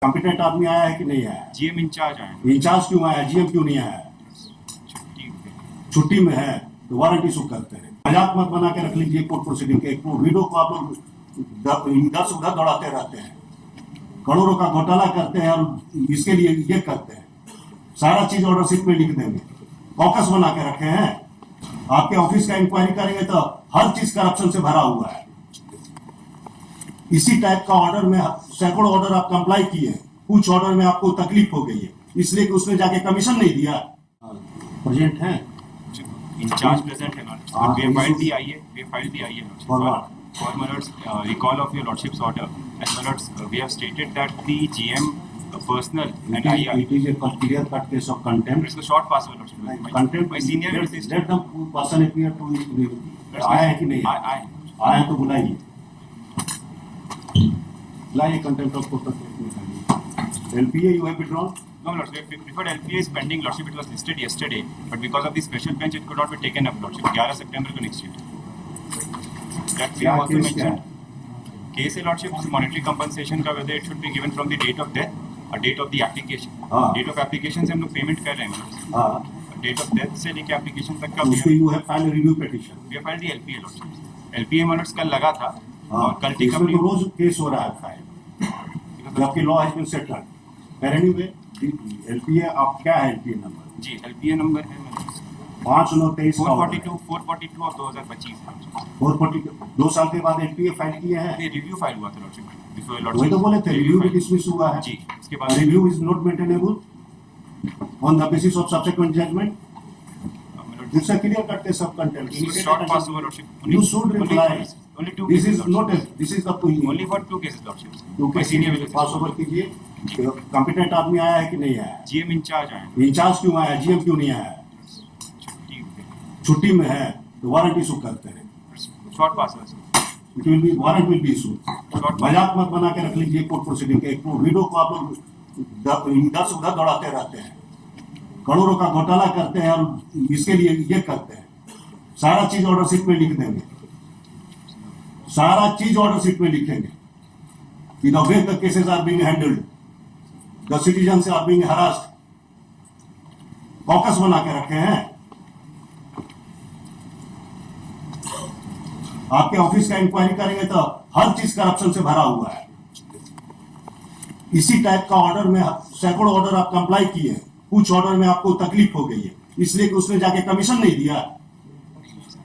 Competent आदमी आया है कि नहीं आया? जीएम इंचार्ज आए, इंचार्ज क्यों आया, जीएम क्यों नहीं आया? छुट्टी में है तो वारंट इशू करते हैं। मजाक मत बना के रख लीजिए कोर्ट प्रोसीडिंग के। वीडियो को आप लोग इधर से उधर दौड़ाते रहते हैं, करोड़ों का घोटाला करते हैं और इसके लिए ये करते हैं। सारा चीज ऑर्डर शीट में लिख देंगे, कॉकस बना के रखे हैं। आपके ऑफिस का इंक्वायरी करेंगे तो हर चीज करप्शन से भरा हुआ है। इसी टाइप का ऑर्डर में सैकड़ों ऑर्डर आप कंप्लाई किए, कुछ ऑर्डर में आपको तकलीफ हो गई है इसलिए कि उसने जाके कमीशन नहीं दिया। प्रेजेंट है इंचार्ज प्रेजेंट है नॉट, वी फाइल दी आई है, वी फाइल दी आई है for what? For my lords, recall of your lordship's order, as my lords, we have stated that the GM personal and IR. It is a clear cut case of contempt. It's a short pass, my lordship. Contempt. My senior will assist. Let the person appear to आया है कि नहीं? आया है तो बुलाइए, बुलाइए contempt of court तक। LPA you have withdrawn? No, lordship. Preferred LPA is pending, lordship. It was listed yesterday, but because of the special bench, it could not be taken up, lordship. 11 September को next year. That we have also mentioned. Case lordship, monetary compensation का whether it should be given from the date of death or date of the application. Date of application से हम लोग payment कर रहे हैं, date of death से लेके application तक का उसके you have filed a review petition. we have filed the LPA lordship. LPA months कल लगा था और कल टिक इसमें तो रोज केस हो रहा है फाइल, जबकि लॉ हैज बीन सेटल्ड। पर एनीवे LPA आप क्या है LPA नंबर? जी LPA नंबर है 5/9/23 442 और 2025 442 2 साल के बाद LPA फाइल किए हैं। ये रिव्यू फाइल हुआ था लॉर्डशिप, बिफोर वही तो लॉर्डशिप बोले थे रिव्यू भी डिसमिस हुआ है। जी, उसके बाद review is not maintainable on the basis of subsequent judgement. It's a clear cut case of contempt. short pass over lordship. You should reply. Only two This cases, is not lordship. this is the point. Only for 2 cases lordship. To My senior will pass assist. Over कीजिए। Competent आदमी आया है कि नहीं आया? GM in charge आए, in charge क्यों आया, जीएम क्यों नहीं आया? छुट्टी में है तो वारंट इशू करते हैं। शॉर्ट पास है, it will be warrant will be issue. मजाक मत बना के रख लीजिए कोर्ट प्रोसीडिंग के। वीडियो को आप लोग इधर से उधर दौड़ाते रहते हैं, करोड़ों का घोटाला करते हैं और इसके लिए ये करते हैं। सारा चीज ऑर्डर शीट में लिख देंगे, सारा चीज ऑर्डर शीट में लिखेंगे कि the way the cases are being handled, the citizens are being harassed. Caucus बना के रखे हैं। आपके ऑफिस का इंक्वायरी करेंगे तो हर चीज करप्शन से भरा हुआ है। इसी टाइप का ऑर्डर में सैकड़ों ऑर्डर आप कंप्लाई किए, कुछ ऑर्डर में आपको तकलीफ हो गई है इसलिए कि उसने जाके कमीशन नहीं दिया।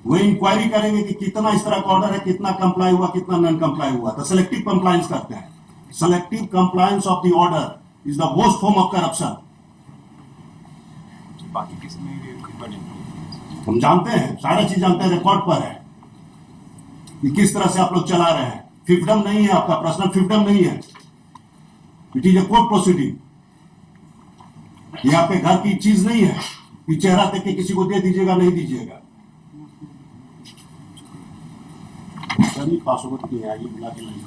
वो इंक्वायरी करेंगे कि कितना इस तरह का ऑर्डर है, कितना कंप्लाई हुआ, कितना नॉन कंप्लाई हुआ। तो सेलेक्टिव कंप्लायंस करते हैं। Selective compliance of the order is the worst form of corruption. बाकी किसी में हम जानते हैं, सारा चीज जानते हैं, रिकॉर्ड पर है कि किस तरह से आप लोग चला रहे हैं। फिफ्डम नहीं है आपका, पर्सनल फिफ्डम नहीं है, it is a court proceeding. ये आपके घर की चीज नहीं है कि चेहरा देख के किसी को दे दीजिएगा, नहीं दीजिएगा। सभी पासवर्ड की है, ये बुला के नहीं।